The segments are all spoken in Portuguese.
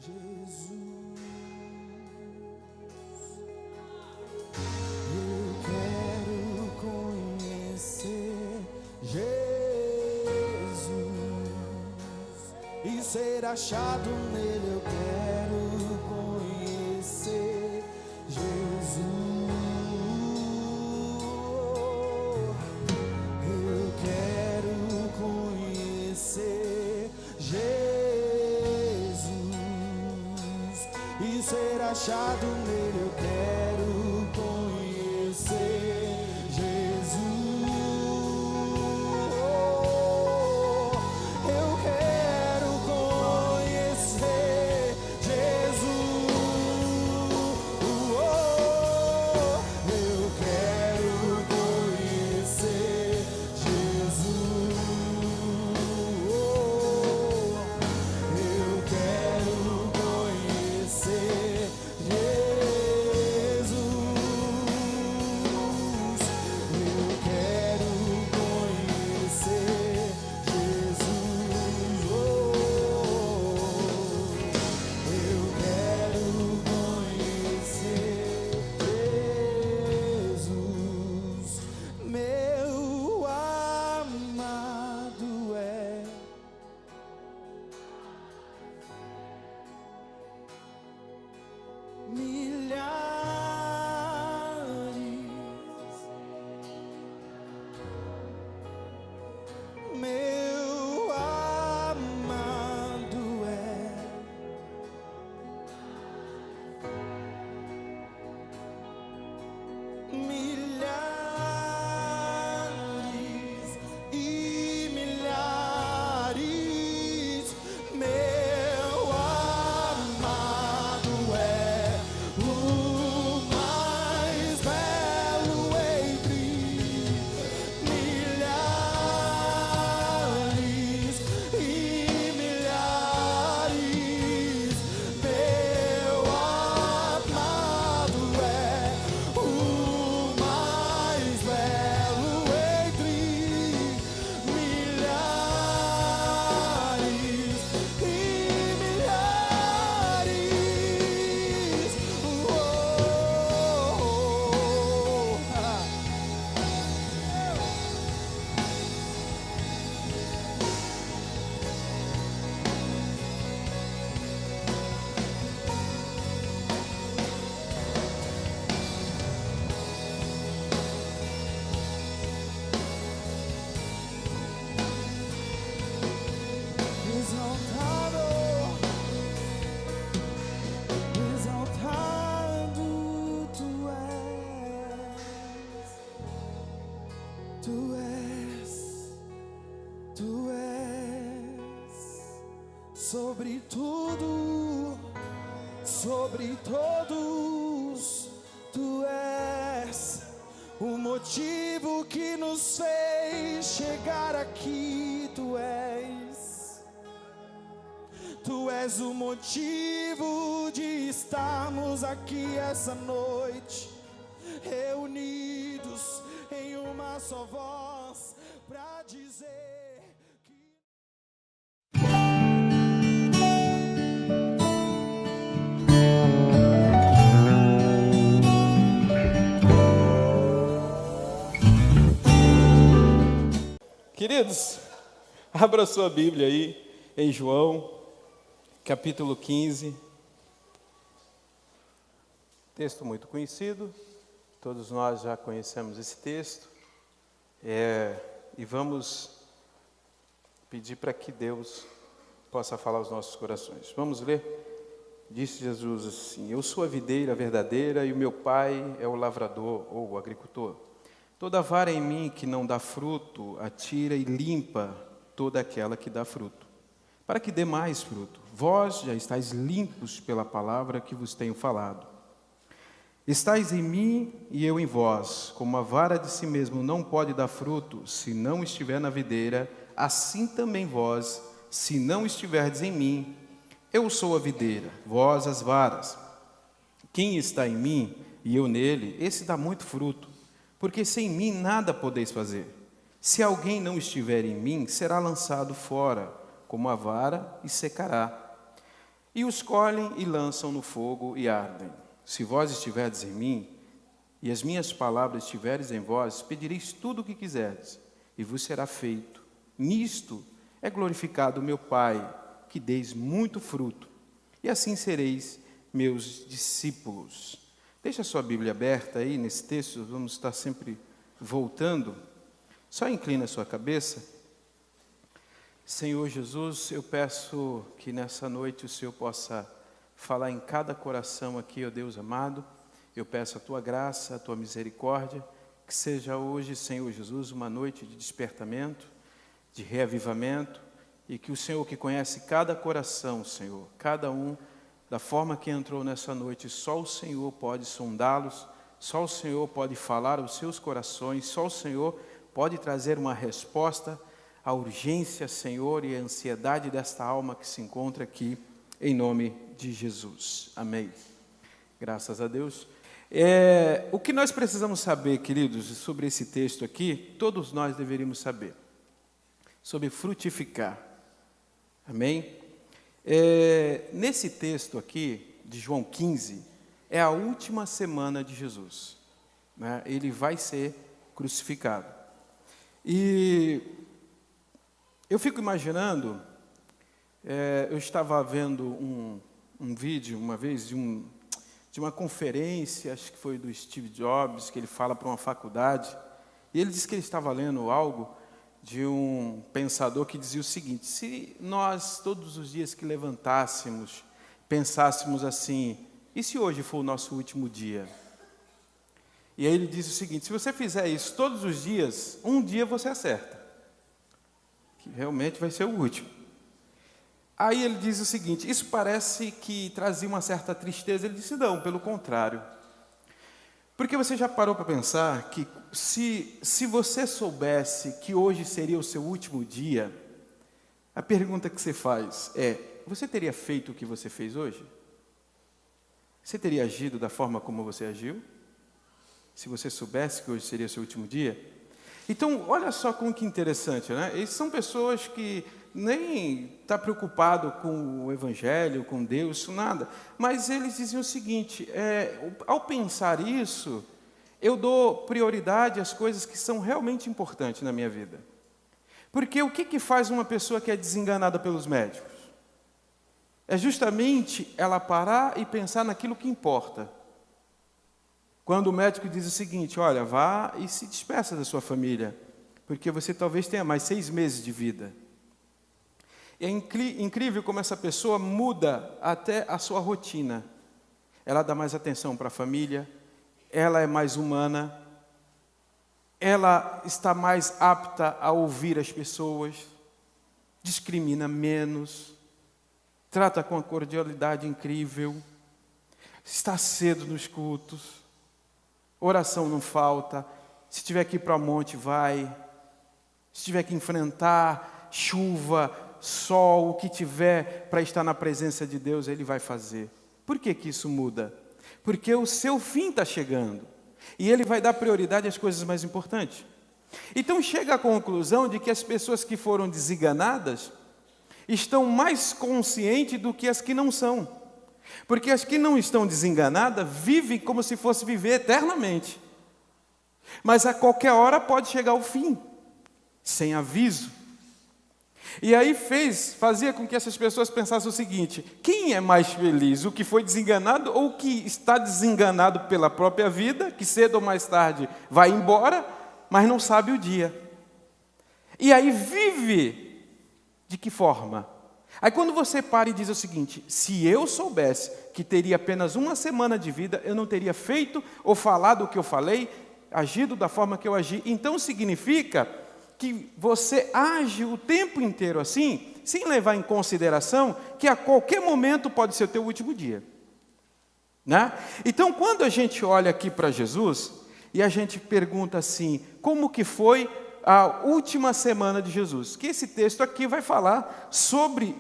Jesus, eu quero conhecer Jesus e ser achado nele. Eu quero conhecer Jesus, eu quero conhecer Jesus e ser achado nele. Eu quero conhecer Jesus, eu quero conhecer Jesus, eu quero conhecer Jesus, eu quero conhecer Jesus, eu quero conhecer Jesus, eu quero conhecer Jesus, meu amado é milhares, meu amado é milhares e milhares, meu amado é o mais belo entre milhares e milhares, meu amado é o mais belo entre milhares e milhares. Exaltado, exaltado tu és sobre tudo, sobre todos, tu és o motivo que nos fez chegar aqui. Tu és o motivo de estarmos aqui essa noite, reunidos em uma só voz, para dizer que... Queridos, abra sua Bíblia aí em João, capítulo 15. Texto muito conhecido, todos nós já conhecemos esse texto. E vamos pedir para que Deus possa falar aos nossos corações. Vamos ler? Disse Jesus assim: eu sou a videira verdadeira e o meu pai é o lavrador ou o agricultor. Toda vara em mim que não dá fruto, atira e limpa toda aquela que dá fruto, para que dê mais fruto. Vós já estáis limpos pela palavra que vos tenho falado. Estais em mim e eu em vós. Como a vara de si mesmo não pode dar fruto se não estiver na videira, assim também vós, se não estiverdes em mim. Eu sou a videira, vós as varas. Quem está em mim e eu nele, esse dá muito fruto, porque sem mim nada podeis fazer. Se alguém não estiver em mim, será lançado fora, como a vara, e secará. E os colhem e lançam no fogo e ardem. Se vós estiverdes em mim, e as minhas palavras estiveres em vós, pedireis tudo o que quiserdes, e vos será feito. Nisto é glorificado o meu Pai, que deis muito fruto, e assim sereis meus discípulos. Deixa a sua Bíblia aberta aí nesse texto, vamos estar sempre voltando. Só inclina a sua cabeça. Senhor Jesus, eu peço que nessa noite o Senhor possa falar em cada coração aqui, ó Deus amado. Eu peço a Tua graça, a Tua misericórdia, que seja hoje, Senhor Jesus, uma noite de despertamento, de reavivamento, e que o Senhor que conhece cada coração, Senhor, cada um, da forma que entrou nessa noite, só o Senhor pode sondá-los, só o Senhor pode falar aos seus corações, só o Senhor pode trazer uma resposta à urgência, Senhor, e à ansiedade desta alma que se encontra aqui, em nome de Jesus. Amém. Graças a Deus. O que nós precisamos saber, queridos, sobre esse texto aqui, todos nós deveríamos saber, sobre frutificar. Amém? Nesse texto aqui, de João 15, é a última semana de Jesus, né? Ele vai ser crucificado. E eu fico imaginando, eu estava vendo um vídeo uma vez de uma conferência, acho que foi do Steve Jobs, que ele fala para uma faculdade, e ele disse que ele estava lendo algo de um pensador que dizia o seguinte: se nós, todos os dias que levantássemos, pensássemos assim, e se hoje for o nosso último dia? E aí ele diz o seguinte: se você fizer isso todos os dias, um dia você acerta, que realmente vai ser o último. Aí ele diz o seguinte: isso parece que trazia uma certa tristeza. Ele disse: não, pelo contrário. Porque você já parou para pensar que se você soubesse que hoje seria o seu último dia, a pergunta que você faz é: você teria feito o que você fez hoje? Você teria agido da forma como você agiu? Se você soubesse que hoje seria o seu último dia? Então, olha só como que interessante, né? Eles são pessoas que nem estão preocupados com o Evangelho, com Deus, nada. Mas eles diziam o seguinte: ao pensar isso, eu dou prioridade às coisas que são realmente importantes na minha vida. Porque o que faz uma pessoa que é desenganada pelos médicos? É justamente ela parar e pensar naquilo que importa. Quando o médico diz o seguinte: olha, vá e se despeça da sua família, porque você talvez tenha mais 6 meses de vida. É incrível como essa pessoa muda até a sua rotina. Ela dá mais atenção para a família, ela é mais humana, ela está mais apta a ouvir as pessoas, discrimina menos, trata com uma cordialidade incrível, está cedo nos cultos, oração não falta, se tiver que ir para o monte, vai, se tiver que enfrentar chuva, sol, o que tiver para estar na presença de Deus, ele vai fazer. Por que isso muda? Porque o seu fim está chegando, e ele vai dar prioridade às coisas mais importantes. Então chega à conclusão de que as pessoas que foram desenganadas estão mais conscientes do que as que não são. Porque as que não estão desenganadas vivem como se fosse viver eternamente. Mas a qualquer hora pode chegar o fim, sem aviso. E aí fazia com que essas pessoas pensassem o seguinte: quem é mais feliz, o que foi desenganado ou o que está desenganado pela própria vida, que cedo ou mais tarde vai embora, mas não sabe o dia? E aí vive de que forma? Aí quando você para e diz o seguinte: se eu soubesse que teria apenas uma semana de vida, eu não teria feito ou falado o que eu falei, agido da forma que eu agi. Então significa que você age o tempo inteiro assim, sem levar em consideração que a qualquer momento pode ser o teu último dia, né? Então quando a gente olha aqui para Jesus e a gente pergunta assim: como que foi a última semana de Jesus? Que esse texto aqui vai falar sobre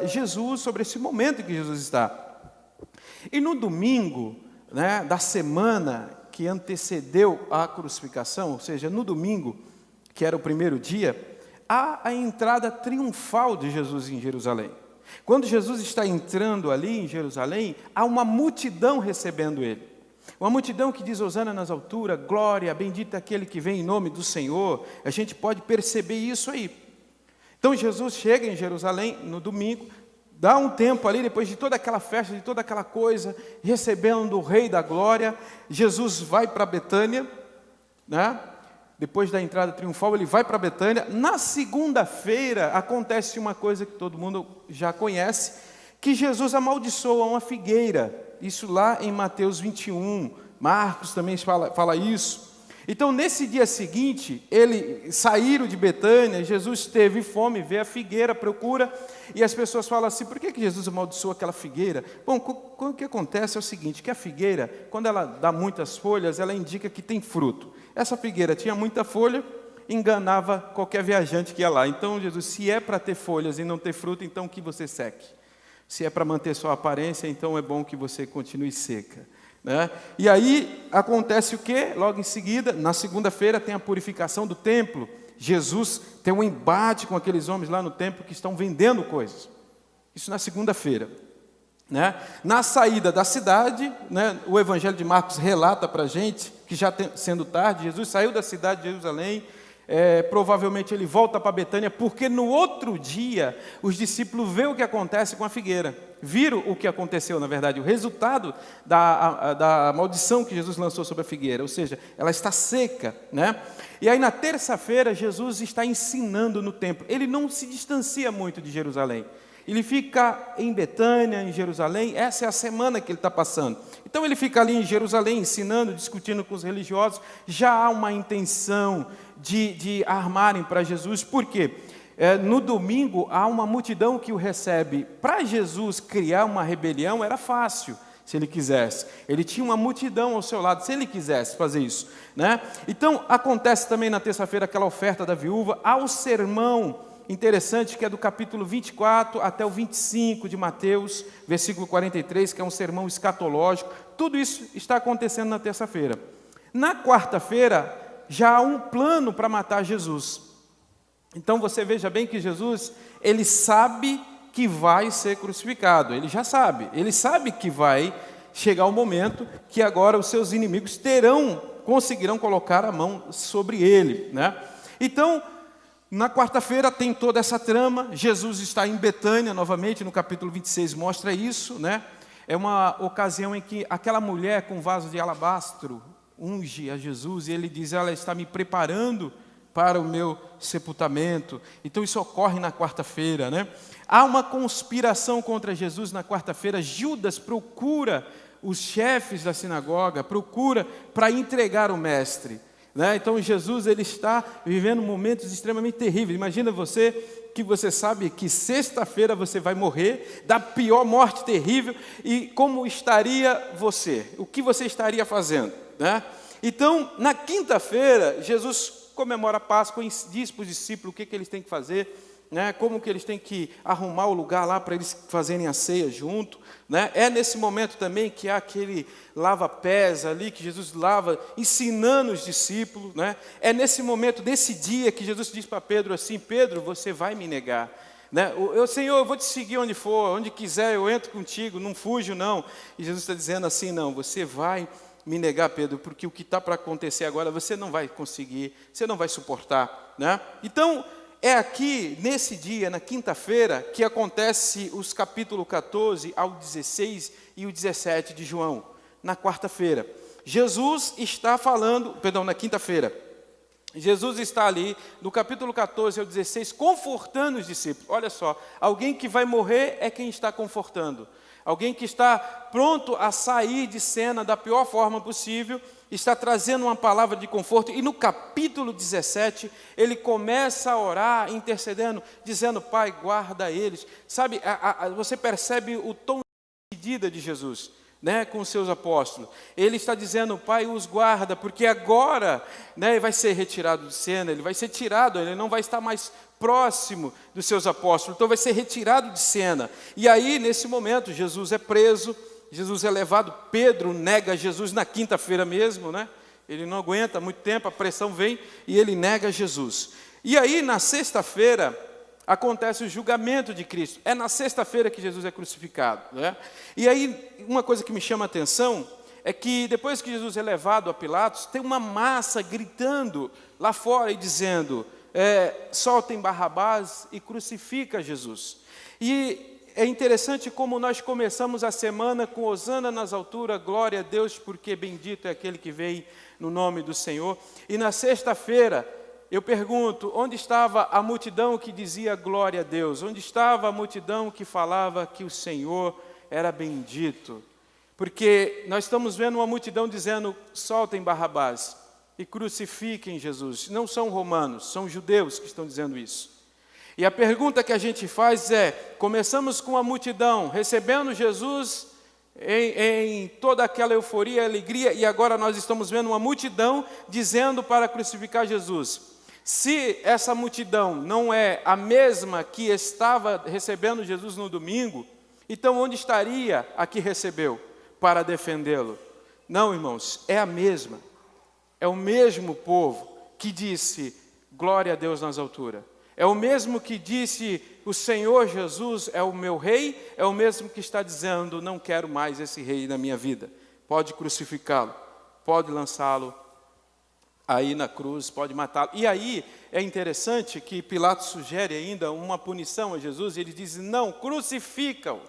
Jesus, sobre esse momento em que Jesus está. E no domingo, né, da semana que antecedeu a crucificação, ou seja, no domingo, que era o primeiro dia, há a entrada triunfal de Jesus em Jerusalém. Quando Jesus está entrando ali em Jerusalém, há uma multidão recebendo ele. Uma multidão que diz: hosana nas alturas, glória, bendito é aquele que vem em nome do Senhor. A gente pode perceber isso aí. Então Jesus chega em Jerusalém no domingo, dá um tempo ali, depois de toda aquela festa, de toda aquela coisa, recebendo o Rei da Glória. Jesus vai para Betânia, né? Depois da entrada triunfal, ele vai para Betânia. Na segunda-feira, acontece uma coisa que todo mundo já conhece, que Jesus amaldiçoa uma figueira. Isso lá em Mateus 21, Marcos também fala isso. Então, nesse dia seguinte, eles saíram de Betânia, Jesus teve fome, vê a figueira, procura, e as pessoas falam assim: por que Jesus amaldiçoou aquela figueira? Bom, o que acontece é o seguinte, que a figueira, quando ela dá muitas folhas, ela indica que tem fruto. Essa figueira tinha muita folha, enganava qualquer viajante que ia lá. Então, Jesus, se é para ter folhas e não ter fruto, então que você seque. Se é para manter sua aparência, então é bom que você continue seca. Né? E aí acontece o quê? Logo em seguida, na segunda-feira, tem a purificação do templo. Jesus tem um embate com aqueles homens lá no templo que estão vendendo coisas. Isso na segunda-feira. Né? Na saída da cidade, né, o Evangelho de Marcos relata para a gente que já sendo tarde, Jesus saiu da cidade de Jerusalém. Provavelmente ele volta para Betânia, porque no outro dia os discípulos veem o que acontece com a figueira. Viram o que aconteceu, na verdade, o resultado da maldição que Jesus lançou sobre a figueira, ou seja, ela está seca, né? E aí na terça-feira Jesus está ensinando no templo. Ele não se distancia muito de Jerusalém. Ele fica em Betânia, em Jerusalém. Essa é a semana que ele está passando. Então ele fica ali em Jerusalém ensinando, discutindo com os religiosos. Já há uma intenção de armarem para Jesus. Por quê? No domingo há uma multidão que o recebe. Para Jesus criar uma rebelião era fácil, se ele quisesse. Ele tinha uma multidão ao seu lado, se ele quisesse fazer isso, né? Então acontece também na terça-feira aquela oferta da viúva. Há o sermão interessante que é do capítulo 24 até o 25 de Mateus, versículo 43, que é um sermão escatológico. Tudo isso está acontecendo na terça-feira. Na quarta-feira já há um plano para matar Jesus. Então você veja bem que Jesus, ele sabe que vai ser crucificado, ele já sabe, ele sabe que vai chegar o momento que agora os seus inimigos conseguirão colocar a mão sobre ele, né? Então, na quarta-feira tem toda essa trama. Jesus está em Betânia novamente, no capítulo 26 mostra isso, né? É uma ocasião em que aquela mulher com vaso de alabastro unge a Jesus e ele diz: ela está me preparando para o meu sepultamento. Então isso ocorre na quarta-feira, né? Há uma conspiração contra Jesus na quarta-feira. Judas procura os chefes da sinagoga, procura para entregar o mestre, né? Então Jesus, ele está vivendo momentos extremamente terríveis. Imagina você, que você sabe que sexta-feira você vai morrer, da pior morte terrível, e como estaria você? O que você estaria fazendo, né? Então, na quinta-feira, Jesus comemora a Páscoa e diz para os discípulos o que eles têm que fazer, né? Como que eles têm que arrumar o lugar lá para eles fazerem a ceia junto, né? É nesse momento também que há aquele lava-pés ali, que Jesus lava, ensinando os discípulos, né? É nesse momento, nesse dia, que Jesus diz para Pedro assim: Pedro, você vai me negar, né? Senhor, eu vou te seguir onde for, onde quiser, eu entro contigo, não fujo não. E Jesus está dizendo assim: não, você vai me negar, Pedro, porque o que está para acontecer agora, você não vai conseguir, você não vai suportar, né? Então, é aqui, nesse dia, na quinta-feira, que acontece os capítulos 14 ao 16 e o 17 de João. Na quarta-feira, Jesus está falando, na quinta-feira, Jesus está ali, no capítulo 14 ao 16, confortando os discípulos. Olha só, alguém que vai morrer é quem está confortando. Alguém que está pronto a sair de cena da pior forma possível, está trazendo uma palavra de conforto. E no capítulo 17, ele começa a orar, intercedendo, dizendo: Pai, guarda eles. Sabe, você percebe o tom de medida de Jesus, né, com os seus apóstolos. Ele está dizendo: Pai, os guarda, porque agora, né, ele vai ser retirado de cena, ele vai ser tirado, ele não vai estar mais próximo dos seus apóstolos, então vai ser retirado de cena. E aí, nesse momento, Jesus é preso, Jesus é levado. Pedro nega Jesus na quinta-feira mesmo, né? Ele não aguenta muito tempo, a pressão vem e ele nega Jesus. E aí, na sexta-feira, acontece o julgamento de Cristo. É na sexta-feira que Jesus é crucificado, né? E aí, uma coisa que me chama a atenção é que depois que Jesus é levado a Pilatos, tem uma massa gritando lá fora e dizendo, soltem Barrabás e crucifica Jesus. E é interessante como nós começamos a semana com Hosana nas alturas, glória a Deus, porque bendito é aquele que veio no nome do Senhor. E na sexta-feira, eu pergunto, onde estava a multidão que dizia glória a Deus? Onde estava a multidão que falava que o Senhor era bendito? Porque nós estamos vendo uma multidão dizendo, soltem Barrabás e crucifiquem Jesus. Não são romanos, são judeus que estão dizendo isso. E a pergunta que a gente faz é, começamos com a multidão, recebendo Jesus em toda aquela euforia e alegria, e agora nós estamos vendo uma multidão dizendo para crucificar Jesus. Se essa multidão não é a mesma que estava recebendo Jesus no domingo, então onde estaria a que recebeu para defendê-lo? Não, irmãos, é a mesma. É o mesmo povo que disse, glória a Deus nas alturas. É o mesmo que disse, o Senhor Jesus é o meu rei, é o mesmo que está dizendo, não quero mais esse rei na minha vida. Pode crucificá-lo, pode lançá-lo aí na cruz, pode matá-lo. E aí é interessante que Pilatos sugere ainda uma punição a Jesus, e ele diz, não, crucifica-o.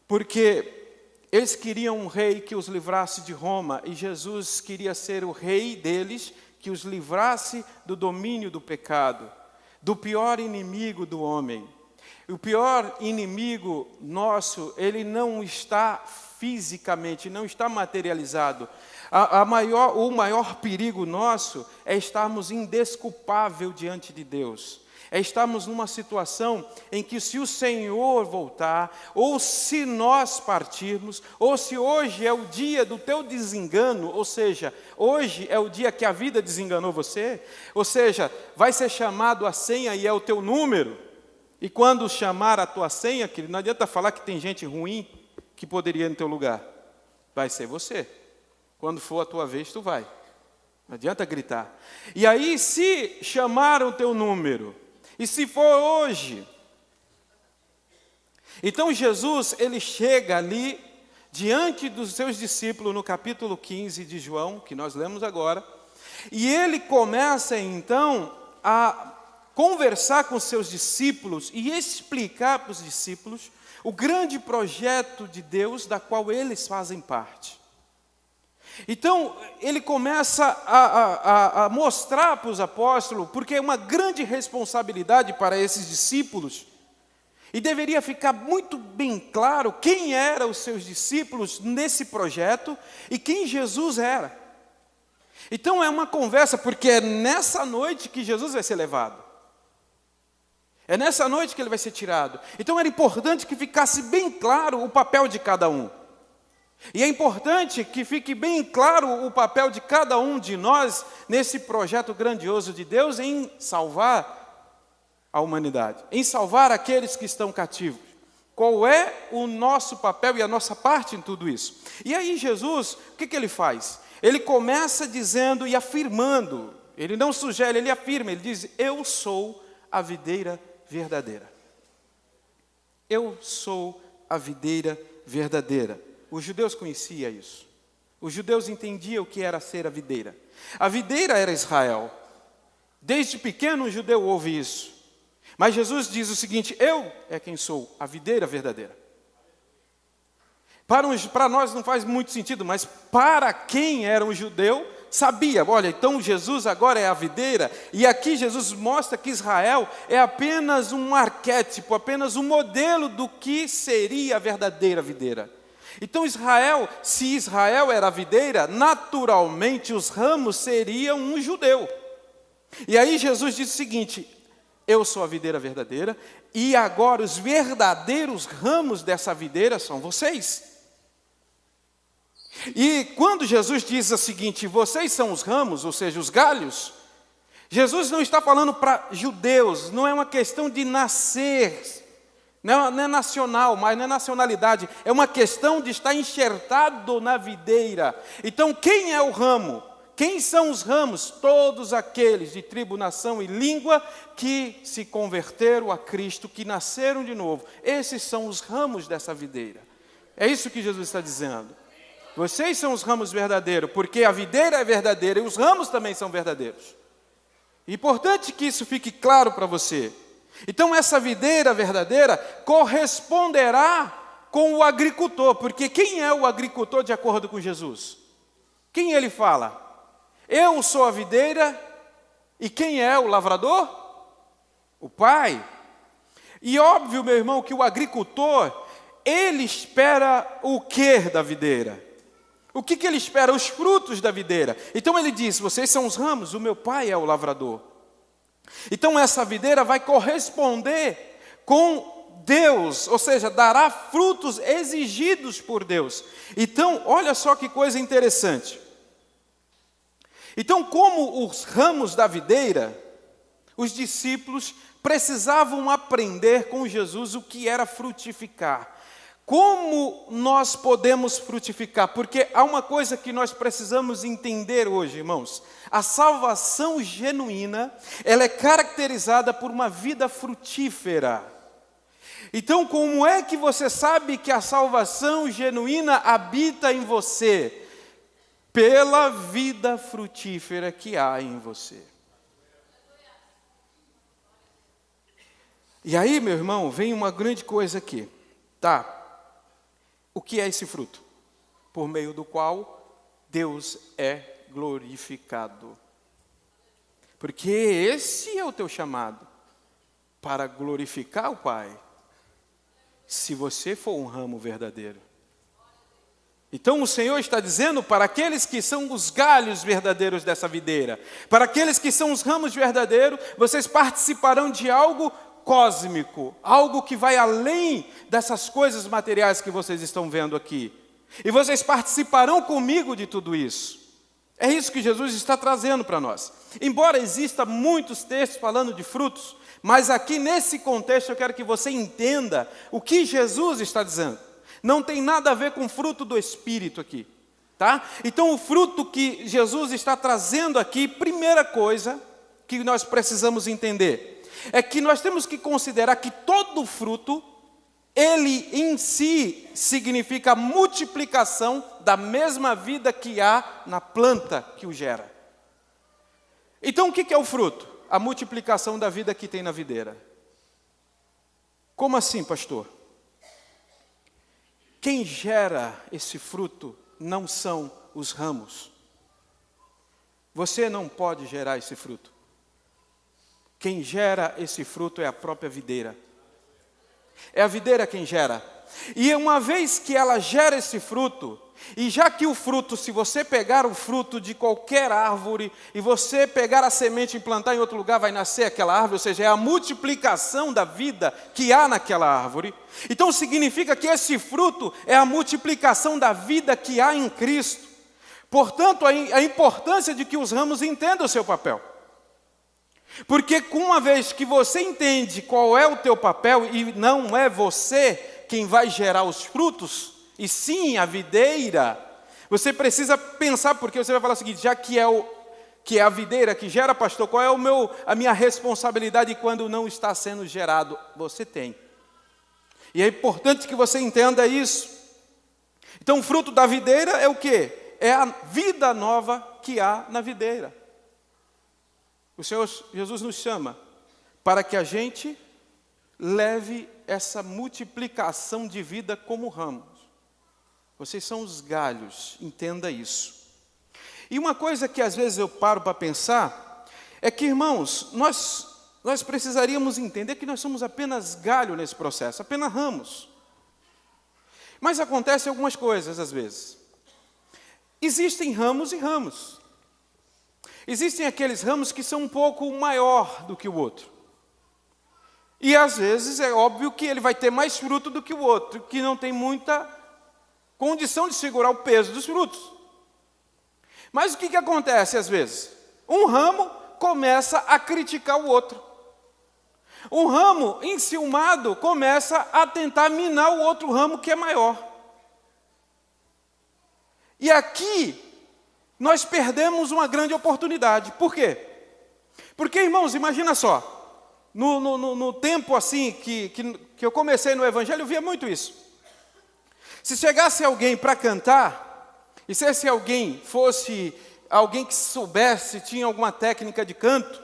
Porque eles queriam um rei que os livrasse de Roma, e Jesus queria ser o rei deles, que os livrasse do domínio do pecado, do pior inimigo do homem. O pior inimigo nosso, ele não está fisicamente, não está materializado. O maior perigo nosso é estarmos indesculpável diante de Deus. É estarmos numa situação em que se o Senhor voltar, ou se nós partirmos, ou se hoje é o dia do teu desengano, ou seja, hoje é o dia que a vida desenganou você, ou seja, vai ser chamado a senha e é o teu número, e quando chamar a tua senha, querido, não adianta falar que tem gente ruim que poderia ir no teu lugar, vai ser você, quando for a tua vez tu vai, não adianta gritar. E aí se chamar o teu número, e se for hoje, então Jesus, ele chega ali, diante dos seus discípulos, no capítulo 15 de João, que nós lemos agora, e ele começa então a conversar com seus discípulos e explicar para os discípulos o grande projeto de Deus, da qual eles fazem parte. Então, ele começa a mostrar para os apóstolos, porque é uma grande responsabilidade para esses discípulos, e deveria ficar muito bem claro quem eram os seus discípulos nesse projeto e quem Jesus era. Então, é uma conversa, porque é nessa noite que Jesus vai ser levado. É nessa noite que ele vai ser tirado. Então, era importante que ficasse bem claro o papel de cada um. E é importante que fique bem claro o papel de cada um de nós nesse projeto grandioso de Deus em salvar a humanidade, em salvar aqueles que estão cativos. Qual é o nosso papel e a nossa parte em tudo isso? E aí Jesus, o que ele faz? Ele começa dizendo e afirmando, ele não sugere, ele afirma, ele diz, eu sou a videira verdadeira. Eu sou a videira verdadeira. Os judeus conheciam isso. Os judeus entendiam o que era ser a videira. A videira era Israel. Desde pequeno um judeu ouve isso. Mas Jesus diz o seguinte, eu é quem sou, a videira verdadeira. Para nós não faz muito sentido, mas para quem era um judeu, sabia, olha, então Jesus agora é a videira, e aqui Jesus mostra que Israel é apenas um arquétipo, apenas um modelo do que seria a verdadeira videira. Então Israel, se Israel era a videira, naturalmente os ramos seriam um judeu. E aí Jesus diz o seguinte, eu sou a videira verdadeira, e agora os verdadeiros ramos dessa videira são vocês. E quando Jesus diz o seguinte, vocês são os ramos, ou seja, os galhos, Jesus não está falando para judeus, não é uma questão de nascer, não é nacional, mas não é nacionalidade, é uma questão de estar enxertado na videira. Então quem é o ramo? Quem são os ramos? Todos aqueles de tribo, nação e língua que se converteram a Cristo, que nasceram de novo. Esses são os ramos dessa videira. É isso que Jesus está dizendo. Vocês são os ramos verdadeiros, porque a videira é verdadeira e os ramos também são verdadeiros. É importante que isso fique claro para você. Então essa videira verdadeira corresponderá com o agricultor, porque quem é o agricultor de acordo com Jesus? Quem ele fala? Eu sou a videira, e quem é o lavrador? O Pai. E óbvio, meu irmão, que o agricultor, ele espera o que da videira? O que ele espera? Os frutos da videira. Então ele diz, vocês são os ramos, o meu Pai é o lavrador. Então essa videira vai corresponder com Deus, ou seja, dará frutos exigidos por Deus. Então, olha só que coisa interessante. Então, como os ramos da videira, os discípulos precisavam aprender com Jesus o que era frutificar. Como nós podemos frutificar? Porque há uma coisa que nós precisamos entender hoje, irmãos. A salvação genuína, ela é caracterizada por uma vida frutífera. Então, como é que você sabe que a salvação genuína habita em você? Pela vida frutífera que há em você. E aí, meu irmão, vem uma grande coisa aqui, tá? O que é esse fruto? Por meio do qual Deus é glorificado. Porque esse é o teu chamado, para glorificar o Pai, se você for um ramo verdadeiro. Então o Senhor está dizendo para aqueles que são os galhos verdadeiros dessa videira, para aqueles que são os ramos verdadeiros, vocês participarão de algo cósmico, algo que vai além dessas coisas materiais que vocês estão vendo aqui. E vocês participarão comigo de tudo isso. É isso que Jesus está trazendo para nós. Embora exista muitos textos falando de frutos, mas aqui nesse contexto eu quero que você entenda o que Jesus está dizendo. Não tem nada a ver com o fruto do Espírito aqui, tá? Então o fruto que Jesus está trazendo aqui, primeira coisa que nós precisamos entender, é que nós temos que considerar que todo fruto, ele em si significa a multiplicação da mesma vida que há na planta que o gera. Então o que é o fruto? A multiplicação da vida que tem na videira. Como assim, pastor? Quem gera esse fruto não são os ramos. Você não pode gerar esse fruto. Quem gera esse fruto é a própria videira. É a videira quem gera. E uma vez que ela gera esse fruto, e já que o fruto, se você pegar o fruto de qualquer árvore, e você pegar a semente e plantar em outro lugar, vai nascer aquela árvore, ou seja, é a multiplicação da vida que há naquela árvore. Então significa que esse fruto é a multiplicação da vida que há em Cristo. Portanto, a importância de que os ramos entendam o seu papel. Porque uma vez que você entende qual é o teu papel, e não é você quem vai gerar os frutos, e sim a videira, você precisa pensar, porque você vai falar o seguinte, já que é a videira que gera, pastor, qual é a minha responsabilidade quando não está sendo gerado? Você tem. E é importante que você entenda isso. Então o fruto da videira é o quê? É a vida nova que há na videira. O Senhor Jesus nos chama para que a gente leve essa multiplicação de vida como ramos. Vocês são os galhos, entenda isso. E uma coisa que às vezes eu paro para pensar, é que, irmãos, nós precisaríamos entender que nós somos apenas galho nesse processo, apenas ramos. Mas acontecem algumas coisas às vezes. Existem ramos e ramos. Existem aqueles ramos que são um pouco maior do que o outro. E às vezes é óbvio que ele vai ter mais fruto do que o outro, que não tem muita condição de segurar o peso dos frutos. Mas o que acontece às vezes? Um ramo começa a criticar o outro. Um ramo enciumado começa a tentar minar o outro ramo que é maior. E aqui nós perdemos uma grande oportunidade. Por quê? Porque, irmãos, imagina só, no tempo assim que eu comecei no Evangelho, eu via muito isso. Se chegasse alguém para cantar, e se esse alguém fosse alguém que soubesse, tinha alguma técnica de canto,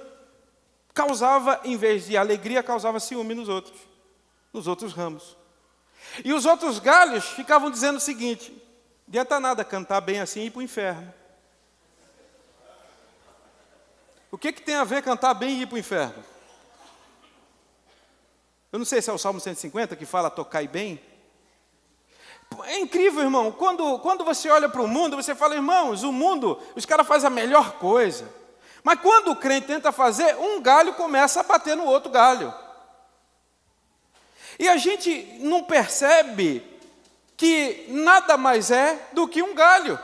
causava, em vez de alegria, causava ciúme nos outros ramos. E os outros galhos ficavam dizendo o seguinte: não adianta nada cantar bem assim e ir para o inferno. O que tem a ver cantar bem e ir para o inferno? Eu não sei se é o Salmo 150 que fala tocar bem. É incrível, irmão, quando você olha para o mundo, você fala, irmãos, o mundo, os caras fazem a melhor coisa. Mas quando o crente tenta fazer, um galho começa a bater no outro galho. E a gente não percebe que nada mais é do que um galho.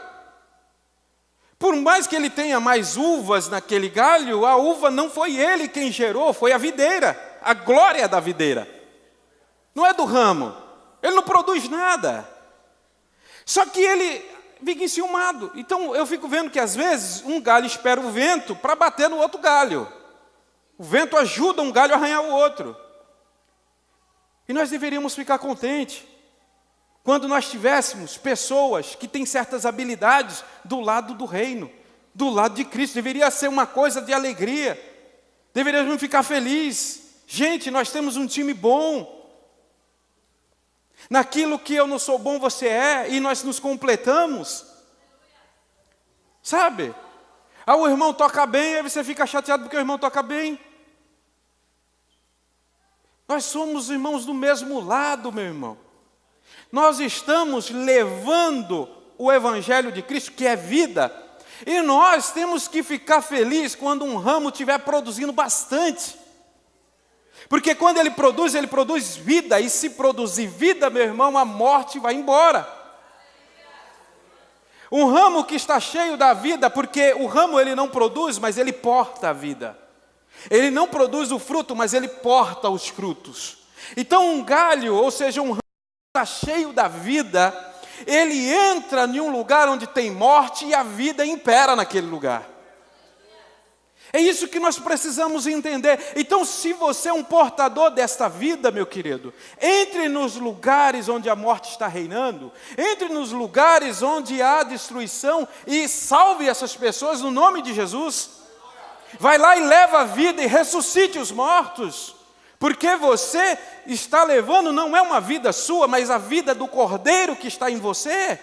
Por mais que ele tenha mais uvas naquele galho, a uva não foi ele quem gerou, foi a videira, a glória da videira. Não é do ramo, ele não produz nada. Só que ele fica enciumado. Então eu fico vendo que às vezes um galho espera o vento para bater no outro galho. O vento ajuda um galho a arranhar o outro. E nós deveríamos ficar contentes quando nós tivéssemos pessoas que têm certas habilidades do lado do reino, do lado de Cristo. Deveria ser uma coisa de alegria. Deveríamos ficar felizes. Gente, nós temos um time bom. Naquilo que eu não sou bom, você é, e nós nos completamos. Sabe? O irmão toca bem, aí você fica chateado porque o irmão toca bem. Nós somos irmãos do mesmo lado, meu irmão. Nós estamos levando o Evangelho de Cristo, que é vida, e nós temos que ficar felizes quando um ramo estiver produzindo bastante. Porque quando ele produz vida, e se produzir vida, meu irmão, a morte vai embora. Um ramo que está cheio da vida, porque o ramo ele não produz, mas ele porta a vida. Ele não produz o fruto, mas ele porta os frutos. Então um galho, ou seja, um ramo que está cheio da vida, ele entra em um lugar onde tem morte e a vida impera naquele lugar. É isso que nós precisamos entender. Então, se você é um portador desta vida, meu querido, entre nos lugares onde a morte está reinando, entre nos lugares onde há destruição e salve essas pessoas no nome de Jesus. Vai lá e leva a vida e ressuscite os mortos, porque você está levando, não é uma vida sua, mas a vida do Cordeiro que está em você.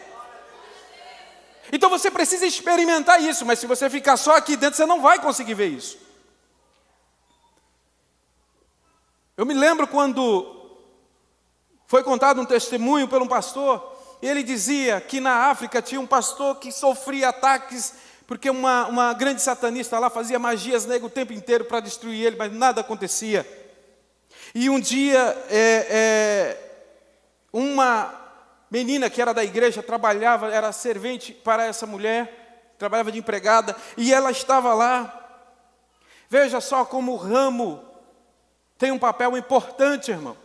Então você precisa experimentar isso, mas se você ficar só aqui dentro, você não vai conseguir ver isso. Eu me lembro quando foi contado um testemunho por um pastor, e ele dizia que na África tinha um pastor que sofria ataques, porque uma grande satanista lá fazia magias negras o tempo inteiro para destruir ele, mas nada acontecia. E um dia, uma menina que era da igreja, trabalhava, era servente para essa mulher, trabalhava de empregada, e ela estava lá. Veja só como o ramo tem um papel importante, irmão.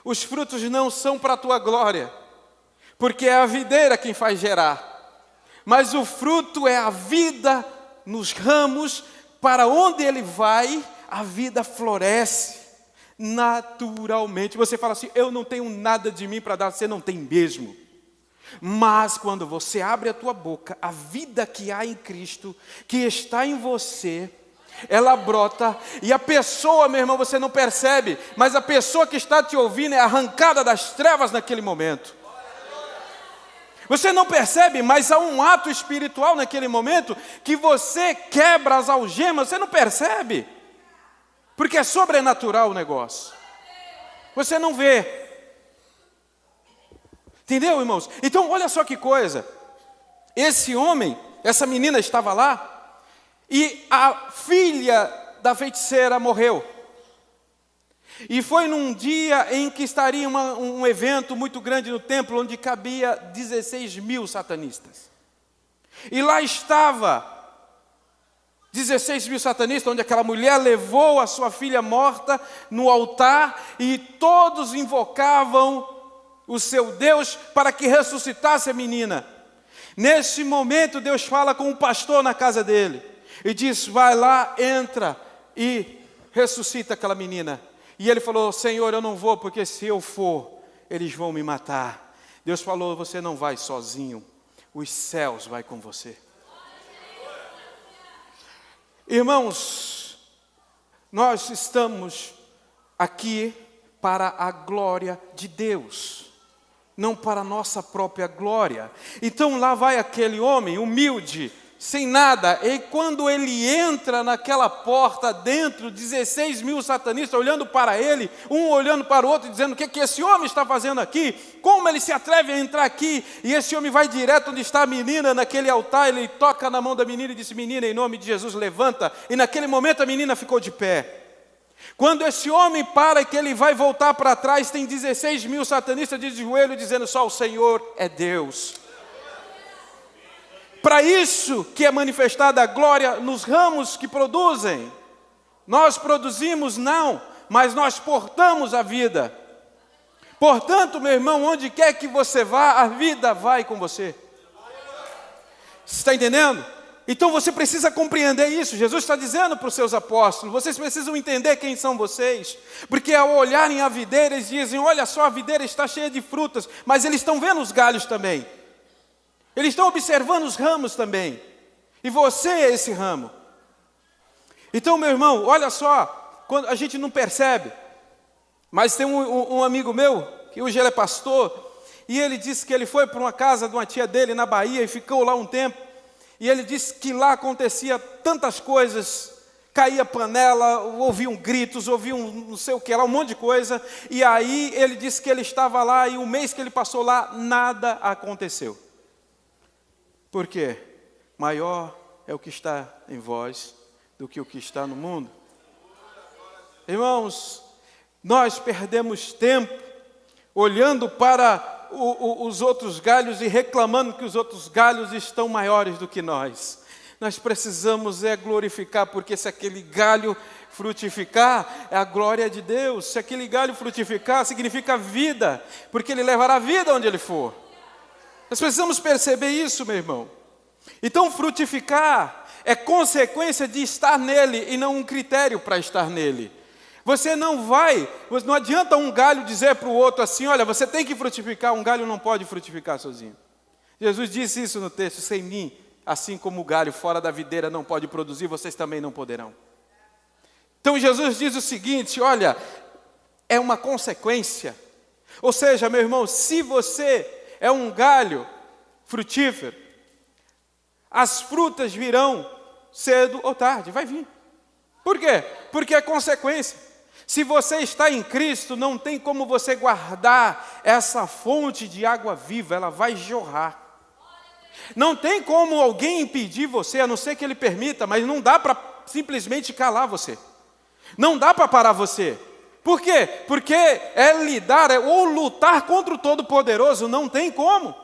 Os frutos não são para a tua glória, porque é a videira quem faz gerar. Mas o fruto é a vida nos ramos, para onde ele vai, a vida floresce. Naturalmente, você fala assim, eu não tenho nada de mim para dar, você não tem mesmo. Mas quando você abre a tua boca, a vida que há em Cristo, que está em você, ela brota, e a pessoa, meu irmão, você não percebe, mas a pessoa que está te ouvindo é arrancada das trevas naquele momento. Você não percebe, mas há um ato espiritual naquele momento, que você quebra as algemas, você não percebe. Porque é sobrenatural o negócio. Você não vê. Entendeu, irmãos? Então, olha só que coisa. Esse homem, essa menina estava lá, e a filha da feiticeira morreu. E foi num dia em que estaria um evento muito grande no templo, onde cabia 16 mil satanistas. E lá estava 16 mil satanistas, onde aquela mulher levou a sua filha morta no altar, e todos invocavam o seu Deus para que ressuscitasse a menina. Nesse momento, Deus fala com o pastor na casa dele e diz: vai lá, entra e ressuscita aquela menina. E ele falou: Senhor, eu não vou, porque se eu for, eles vão me matar. Deus falou: você não vai sozinho, os céus vai com você. Irmãos, nós estamos aqui para a glória de Deus, não para a nossa própria glória. Então lá vai aquele homem humilde, sem nada, e quando ele entra naquela porta dentro, 16 mil satanistas olhando para ele, um olhando para o outro, dizendo: o que esse homem está fazendo aqui? Como ele se atreve a entrar aqui? E esse homem vai direto onde está a menina, naquele altar, ele toca na mão da menina e disse: menina, em nome de Jesus, levanta. E naquele momento a menina ficou de pé. Quando esse homem para e que ele vai voltar para trás, tem 16 mil satanistas de joelho, dizendo: só o Senhor é Deus. Para isso que é manifestada a glória nos ramos que produzem. Nós produzimos não, mas nós portamos a vida. Portanto, meu irmão, onde quer que você vá, a vida vai com você. Você está entendendo? Então você precisa compreender isso. Jesus está dizendo para os seus apóstolos: vocês precisam entender quem são vocês. Porque ao olharem a videira, eles dizem: olha só, a videira está cheia de frutas. Mas eles estão vendo os galhos também. Eles estão observando os ramos também. E você é esse ramo. Então, meu irmão, olha só, quando a gente não percebe. Mas tem um amigo meu, que hoje ele é pastor, e ele disse que ele foi para uma casa de uma tia dele na Bahia e ficou lá um tempo. E ele disse que lá acontecia tantas coisas, caía panela, ouviam gritos, ouviam não sei o que lá, um monte de coisa. E aí ele disse que ele estava lá e o mês que ele passou lá, nada aconteceu. Por quê? Maior é o que está em vós do que o que está no mundo. Irmãos, nós perdemos tempo olhando para os outros galhos e reclamando que os outros galhos estão maiores do que nós. Nós precisamos glorificar, porque se aquele galho frutificar, é a glória de Deus. Se aquele galho frutificar, significa vida, porque ele levará vida onde ele for. Nós precisamos perceber isso, meu irmão. Então, frutificar é consequência de estar nele e não um critério para estar nele. Você não adianta um galho dizer para o outro assim: olha, você tem que frutificar, um galho não pode frutificar sozinho. Jesus disse isso no texto: sem mim, assim como o galho fora da videira não pode produzir, vocês também não poderão. Então Jesus diz o seguinte: olha, é uma consequência. Ou seja, meu irmão, se você é um galho frutífero, as frutas virão cedo ou tarde, vai vir. Por quê? Porque é consequência. Se você está em Cristo, não tem como você guardar essa fonte de água viva, ela vai jorrar. Não tem como alguém impedir você, a não ser que Ele permita, mas não dá para simplesmente calar você. Não dá para parar você. Por quê? Porque ou lutar contra o Todo-Poderoso, não tem como.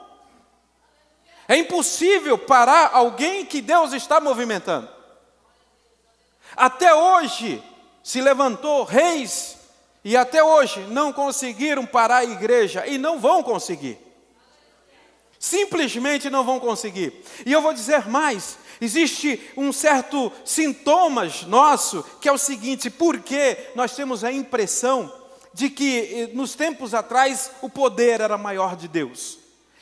É impossível parar alguém que Deus está movimentando. Até hoje se levantou reis e até hoje não conseguiram parar a igreja e não vão conseguir. Simplesmente não vão conseguir. E eu vou dizer mais, existe um certo sintomas nosso, que é o seguinte: porque nós temos a impressão de que nos tempos atrás o poder era maior de Deus.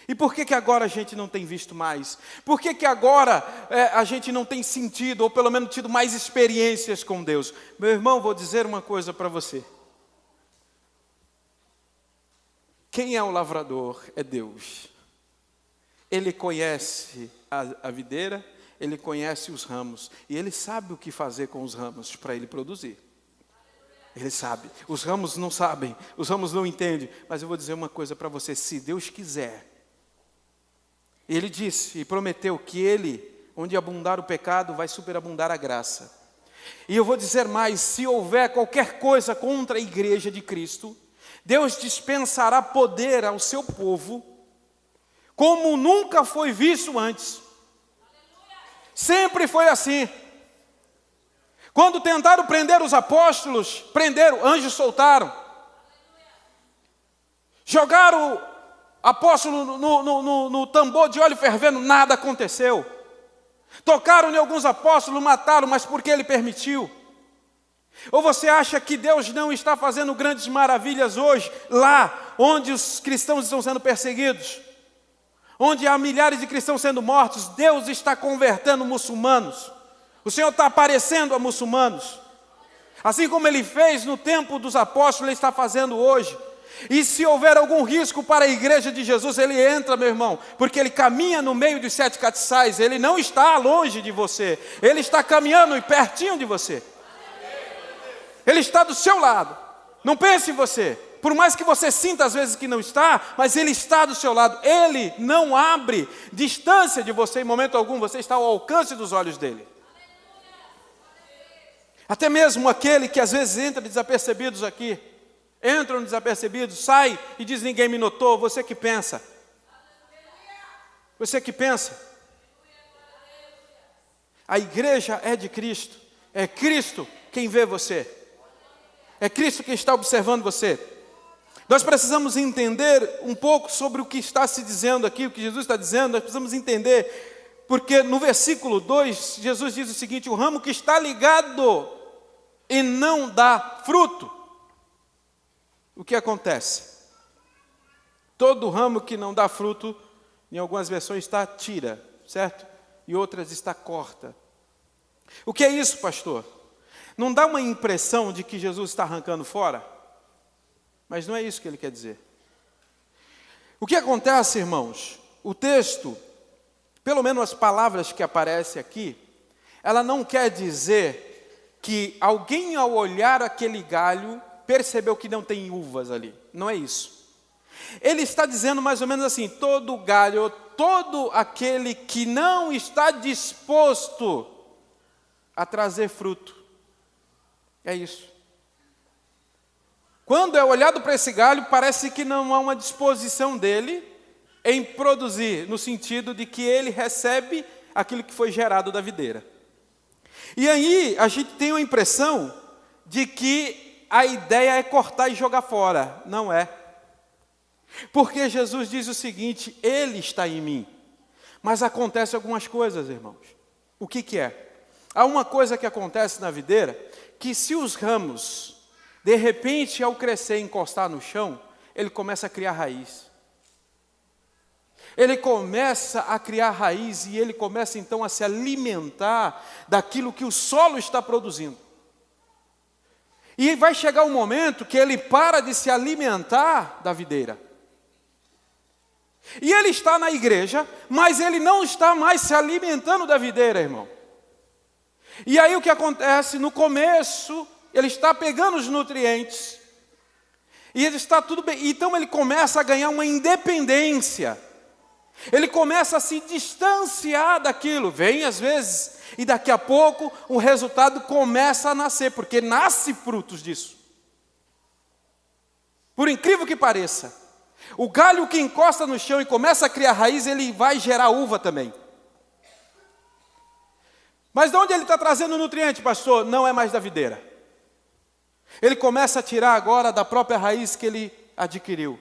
E por que agora a gente não tem visto mais? Por que agora a gente não tem sentido, ou pelo menos tido mais experiências com Deus? Meu irmão, vou dizer uma coisa para você. Quem é o lavrador? É Deus. Ele conhece a videira, Ele conhece os ramos, e Ele sabe o que fazer com os ramos para Ele produzir. Ele sabe. Os ramos não sabem, os ramos não entendem. Mas eu vou dizer uma coisa para você: se Deus quiser, Ele disse e prometeu que Ele, onde abundar o pecado, vai superabundar a graça. E eu vou dizer mais: se houver qualquer coisa contra a igreja de Cristo, Deus dispensará poder ao seu povo, como nunca foi visto antes. Sempre foi assim. Quando tentaram prender os apóstolos, prenderam, anjos soltaram. Jogaram apóstolo no tambor de óleo fervendo, nada aconteceu. Tocaram em alguns apóstolos, mataram, mas porque ele permitiu? Ou você acha que Deus não está fazendo grandes maravilhas hoje, lá onde os cristãos estão sendo perseguidos? Onde há milhares de cristãos sendo mortos, Deus está convertendo muçulmanos. O Senhor está aparecendo a muçulmanos. Assim como Ele fez no tempo dos apóstolos, Ele está fazendo hoje. E se houver algum risco para a igreja de Jesus, Ele entra, meu irmão, porque Ele caminha no meio dos 7 castiçais. Ele não está longe de você, Ele está caminhando e pertinho de você. Ele está do seu lado. Não pense em você. Por mais que você sinta às vezes que não está, mas Ele está do seu lado. Ele não abre distância de você em momento algum. Você está ao alcance dos olhos dEle. Até mesmo aquele que às vezes entra desapercebidos aqui. Entram desapercebidos, sai e diz: ninguém me notou. Você que pensa. Você que pensa. A igreja é de Cristo. É Cristo quem vê você. É Cristo quem está observando você. Nós precisamos entender um pouco sobre o que está se dizendo aqui, o que Jesus está dizendo. Nós precisamos entender, porque no versículo 2, Jesus diz o seguinte: o ramo que está ligado e não dá fruto. O que acontece? Todo ramo que não dá fruto, em algumas versões está tira, certo? E outras está corta. O que é isso, pastor? Não dá uma impressão de que Jesus está arrancando fora? Mas não é isso que ele quer dizer. O que acontece, irmãos? O texto, pelo menos as palavras que aparecem aqui, ela não quer dizer que alguém ao olhar aquele galho percebeu que não tem uvas ali. Não é isso. Ele está dizendo mais ou menos assim: todo galho, todo aquele que não está disposto a trazer fruto. É isso. Quando é olhado para esse galho, parece que não há uma disposição dele em produzir, no sentido de que ele recebe aquilo que foi gerado da videira. E aí a gente tem a impressão de que a ideia é cortar e jogar fora. Não é. Porque Jesus diz o seguinte: Ele está em mim. Mas acontece algumas coisas, irmãos. O que é? Há uma coisa que acontece na videira, que se os ramos, de repente, ao crescer e encostar no chão, ele começa a criar raiz. Ele começa a criar raiz e ele começa então a se alimentar daquilo que o solo está produzindo. E vai chegar um momento que ele para de se alimentar da videira. E ele está na igreja, mas ele não está mais se alimentando da videira, irmão. E aí o que acontece? No começo, ele está pegando os nutrientes. E ele está tudo bem. Então ele começa a ganhar uma independência. Ele começa a se distanciar daquilo. Vem às vezes, e daqui a pouco o resultado começa a nascer, porque nasce frutos disso. Por incrível que pareça, o galho que encosta no chão e começa a criar raiz, ele vai gerar uva também. Mas de onde ele está trazendo o nutriente, pastor? Não é mais da videira. Ele começa a tirar agora da própria raiz que ele adquiriu.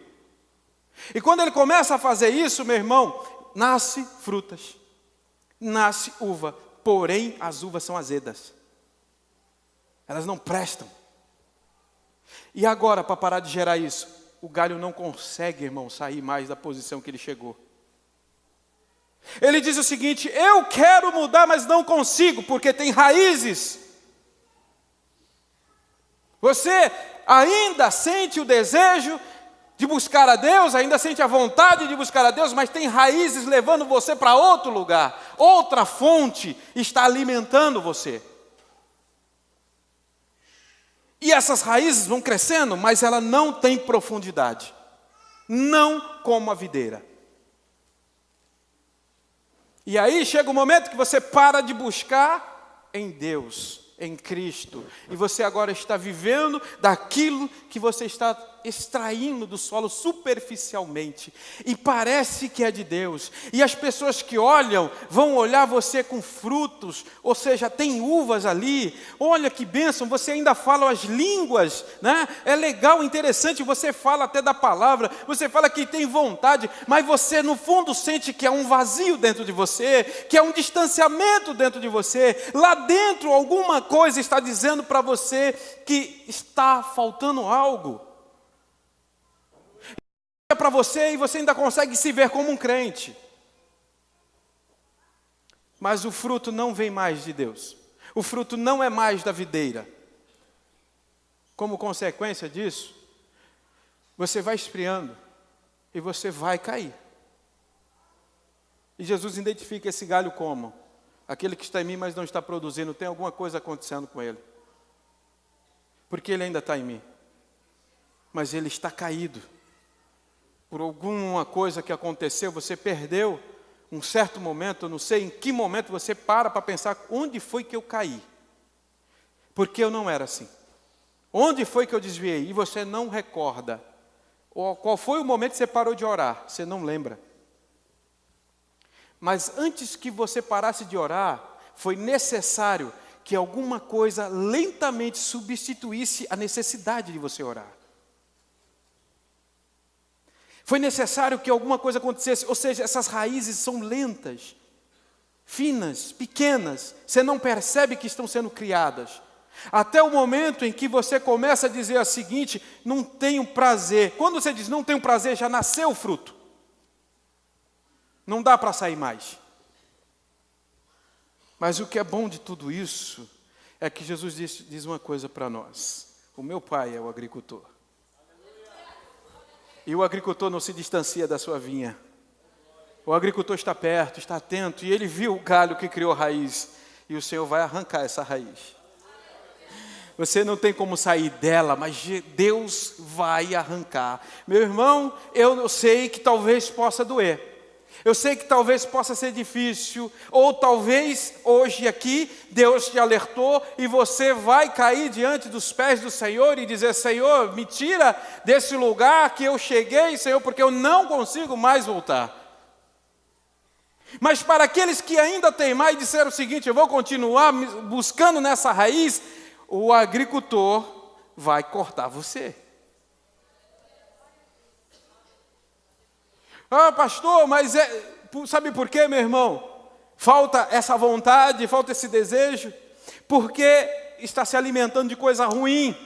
E quando ele começa a fazer isso, meu irmão, nasce frutas, nasce uva. Porém, as uvas são azedas. Elas não prestam. E agora, para parar de gerar isso, o galho não consegue, irmão, sair mais da posição que ele chegou. Ele diz o seguinte: eu quero mudar, mas não consigo, porque tem raízes. Você ainda sente o desejo de buscar a Deus, ainda sente a vontade de buscar a Deus, mas tem raízes levando você para outro lugar. Outra fonte está alimentando você. E essas raízes vão crescendo, mas ela não tem profundidade. Não como a videira. E aí chega o momento que você para de buscar em Deus. em Cristo. E você agora está vivendo daquilo que você está extraindo do solo superficialmente. E parece que é de Deus. E as pessoas que olham, vão olhar você com frutos. Ou seja, tem uvas ali. Olha que bênção, você ainda fala as línguas, né? É legal, interessante, você fala até da palavra. Você fala que tem vontade. Mas você no fundo sente que há um vazio dentro de você. Que há um distanciamento dentro de você. Lá dentro alguma coisa está dizendo para você que está faltando algo. É para você e você ainda consegue se ver como um crente. Mas o fruto não vem mais de Deus. O fruto não é mais da videira. Como consequência disso, você vai esfriando e você vai cair. E Jesus identifica esse galho como? Aquele que está em mim, mas não está produzindo. Tem alguma coisa acontecendo com ele. Porque ele ainda está em mim. Mas ele está caído. Por alguma coisa que aconteceu, você perdeu um certo momento, eu não sei em que momento você para pensar, onde foi que eu caí? Porque eu não era assim. Onde foi que eu desviei? E você não recorda. Ou qual foi o momento que você parou de orar? Você não lembra. Mas antes que você parasse de orar, foi necessário que alguma coisa lentamente substituísse a necessidade de você orar. Foi necessário que alguma coisa acontecesse, ou seja, essas raízes são lentas, finas, pequenas, você não percebe que estão sendo criadas. Até o momento em que você começa a dizer o seguinte, não tenho prazer. Quando você diz não tenho prazer, já nasceu o fruto. Não dá para sair mais. Mas o que é bom de tudo isso, é que Jesus diz uma coisa para nós. O meu pai é o agricultor. E o agricultor não se distancia da sua vinha. O agricultor está perto, está atento, e ele viu o galho que criou raiz. E o Senhor vai arrancar essa raiz. Você não tem como sair dela, mas Deus vai arrancar. Meu irmão, eu sei que talvez possa doer. Eu sei que talvez possa ser difícil, ou talvez hoje aqui Deus te alertou e você vai cair diante dos pés do Senhor e dizer, Senhor, me tira desse lugar que eu cheguei, Senhor, porque eu não consigo mais voltar. Mas para aqueles que ainda teimar e disseram o seguinte, eu vou continuar buscando nessa raiz, o agricultor vai cortar você. Ah, pastor, mas sabe por quê, meu irmão? Falta essa vontade, falta esse desejo, porque está se alimentando de coisa ruim,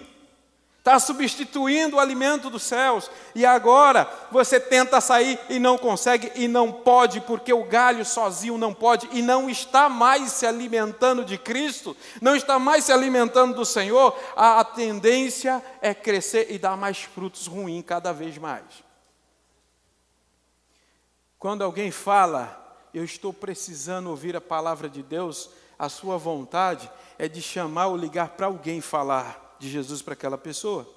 está substituindo o alimento dos céus, e agora você tenta sair e não consegue e não pode, porque o galho sozinho não pode, e não está mais se alimentando de Cristo, não está mais se alimentando do Senhor, a tendência é crescer e dar mais frutos ruins cada vez mais. Quando alguém fala, eu estou precisando ouvir a palavra de Deus, a sua vontade é de chamar ou ligar para alguém falar de Jesus para aquela pessoa.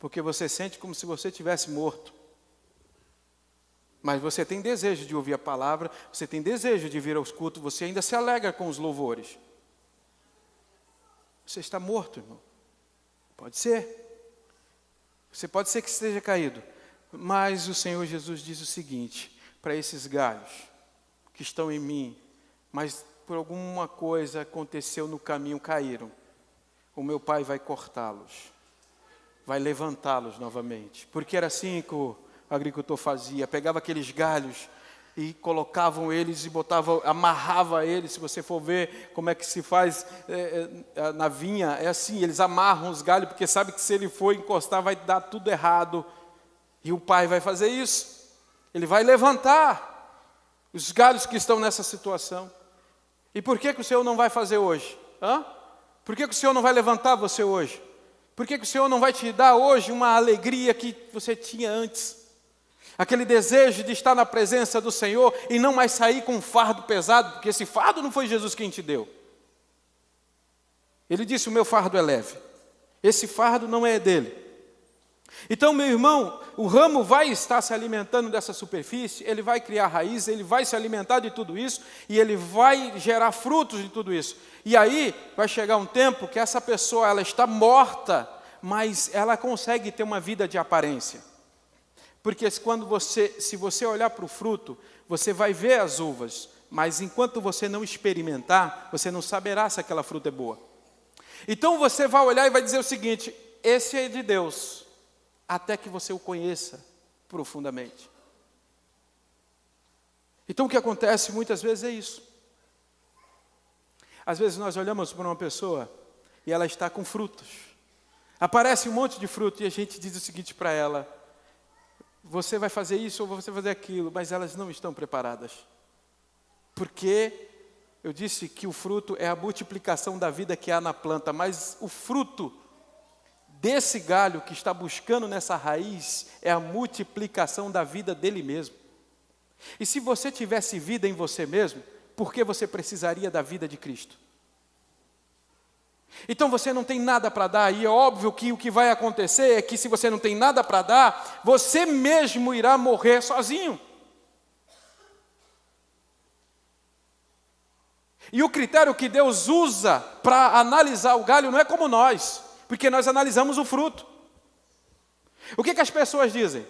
Porque você sente como se você tivesse morto. Mas você tem desejo de ouvir a palavra, você tem desejo de vir aos cultos, você ainda se alegra com os louvores. Você está morto, irmão. Pode ser. Você pode ser que esteja caído. Mas o Senhor Jesus diz o seguinte, para esses galhos que estão em mim, mas por alguma coisa aconteceu no caminho, caíram. O meu Pai vai cortá-los, vai levantá-los novamente. Porque era assim que o agricultor fazia, pegava aqueles galhos e colocavam eles e botava, amarrava eles. Se você for ver como é que se faz na vinha, é assim, eles amarram os galhos, porque sabe que se ele for encostar vai dar tudo errado. E o Pai vai fazer isso. Ele vai levantar os galhos que estão nessa situação. E por que o Senhor não vai fazer hoje? Por que o Senhor não vai levantar você hoje? Por que o Senhor não vai te dar hoje uma alegria que você tinha antes? Aquele desejo de estar na presença do Senhor e não mais sair com um fardo pesado, porque esse fardo não foi Jesus quem te deu. Ele disse, o meu fardo é leve. Esse fardo não é dele. Então, meu irmão, o ramo vai estar se alimentando dessa superfície, ele vai criar raiz, ele vai se alimentar de tudo isso, e ele vai gerar frutos de tudo isso. E aí, vai chegar um tempo que essa pessoa, ela está morta, mas ela consegue ter uma vida de aparência. Porque se você olhar para o fruto, você vai ver as uvas, mas enquanto você não experimentar, você não saberá se aquela fruta é boa. Então você vai olhar e vai dizer o seguinte: esse é de Deus, até que você o conheça profundamente. Então o que acontece muitas vezes é isso. Às vezes nós olhamos para uma pessoa e ela está com frutos. Aparece um monte de fruto e a gente diz o seguinte para ela: você vai fazer isso ou você vai fazer aquilo, mas elas não estão preparadas. Porque eu disse que o fruto é a multiplicação da vida que há na planta, mas o fruto desse galho que está buscando nessa raiz é a multiplicação da vida dele mesmo. E se você tivesse vida em você mesmo, por que você precisaria da vida de Cristo? Então você não tem nada para dar, e é óbvio que o que vai acontecer é que se você não tem nada para dar, você mesmo irá morrer sozinho. E o critério que Deus usa para analisar o galho não é como nós, porque nós analisamos o fruto. O que as pessoas dizem?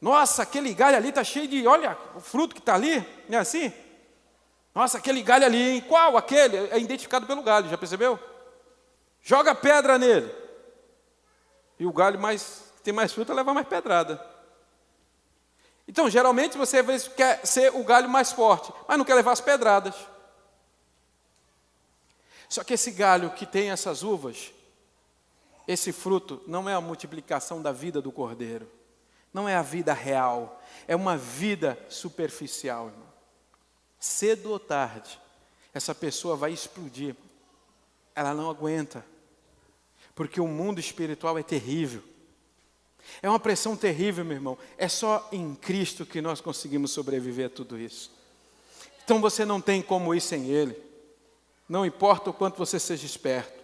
Nossa, aquele galho ali está cheio de... Olha, o fruto que está ali, não é assim? Nossa, aquele galho ali, hein? Qual aquele? É identificado pelo galho, já percebeu? Joga pedra nele. E o galho que tem mais fruta leva mais pedrada. Então, geralmente, você quer ser o galho mais forte, mas não quer levar as pedradas. Só que esse galho que tem essas uvas, esse fruto, não é a multiplicação da vida do cordeiro. Não é a vida real. É uma vida superficial, irmão. Cedo ou tarde, essa pessoa vai explodir. Ela não aguenta. Porque o mundo espiritual é terrível. É uma pressão terrível, meu irmão. É só em Cristo que nós conseguimos sobreviver a tudo isso. Então você não tem como ir sem Ele. Não importa o quanto você seja esperto.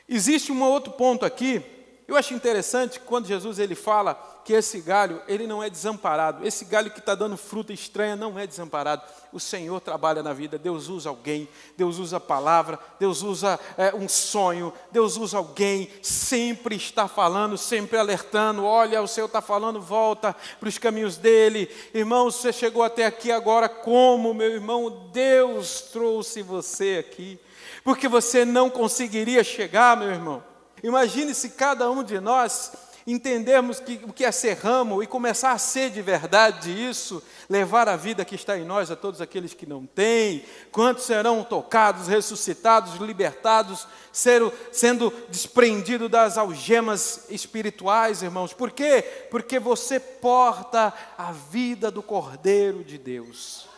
Existe um outro ponto aqui. Eu acho interessante quando Jesus ele fala que esse galho, ele não é desamparado. Esse galho que está dando fruta estranha não é desamparado. O Senhor trabalha na vida. Deus usa alguém. Deus usa a palavra. Deus usa um sonho. Deus usa alguém. Sempre está falando, sempre alertando. Olha, o Senhor está falando, volta para os caminhos dele. Irmão, você chegou até aqui agora como, meu irmão? Deus trouxe você aqui. Porque você não conseguiria chegar, meu irmão. Imagine se cada um de nós entendermos o que é ser ramo e começar a ser de verdade isso, levar a vida que está em nós a todos aqueles que não têm. Quantos serão tocados, ressuscitados, libertados, sendo desprendidos das algemas espirituais, irmãos? Por quê? Porque você porta a vida do Cordeiro de Deus.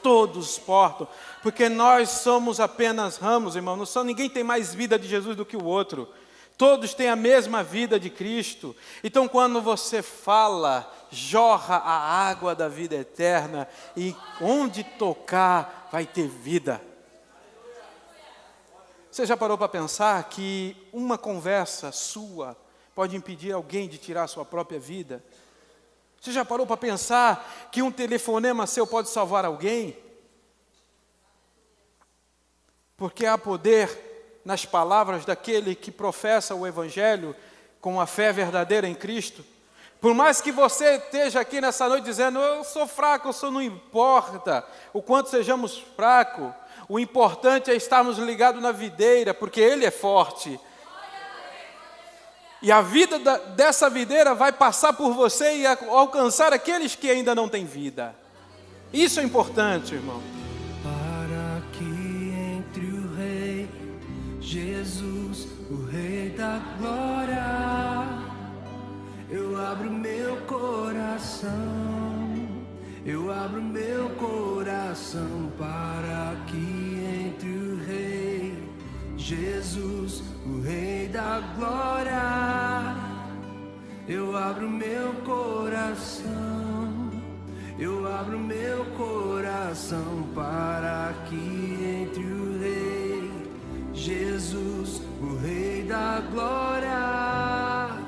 Todos portam, porque nós somos apenas ramos, irmão. Ninguém tem mais vida de Jesus do que o outro. Todos têm a mesma vida de Cristo. Então, quando você fala, jorra a água da vida eterna, e onde tocar vai ter vida. Você já parou para pensar que uma conversa sua pode impedir alguém de tirar a sua própria vida? Você já parou para pensar que um telefonema seu pode salvar alguém? Porque há poder nas palavras daquele que professa o Evangelho com a fé verdadeira em Cristo. Por mais que você esteja aqui nessa noite dizendo, eu sou fraco, não importa o quanto sejamos fracos, o importante é estarmos ligados na videira, porque Ele é forte. E a vida dessa videira vai passar por você e alcançar aqueles que ainda não têm vida. Isso é importante, irmão. Para que entre o Rei, Jesus, o Rei da Glória, eu abro meu coração, eu abro meu coração para que entre o Rei, Jesus, o Rei da Glória, eu abro meu coração, eu abro meu coração para que entre o Rei, Jesus, o Rei da Glória,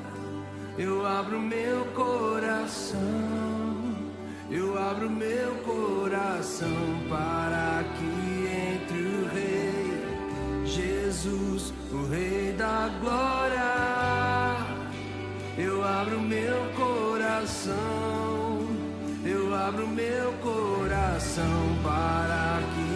Eu abro meu coração, eu abro meu coração para que entre o Rei Jesus, o Rei da glória. Eu abro meu coração, eu abro meu coração para que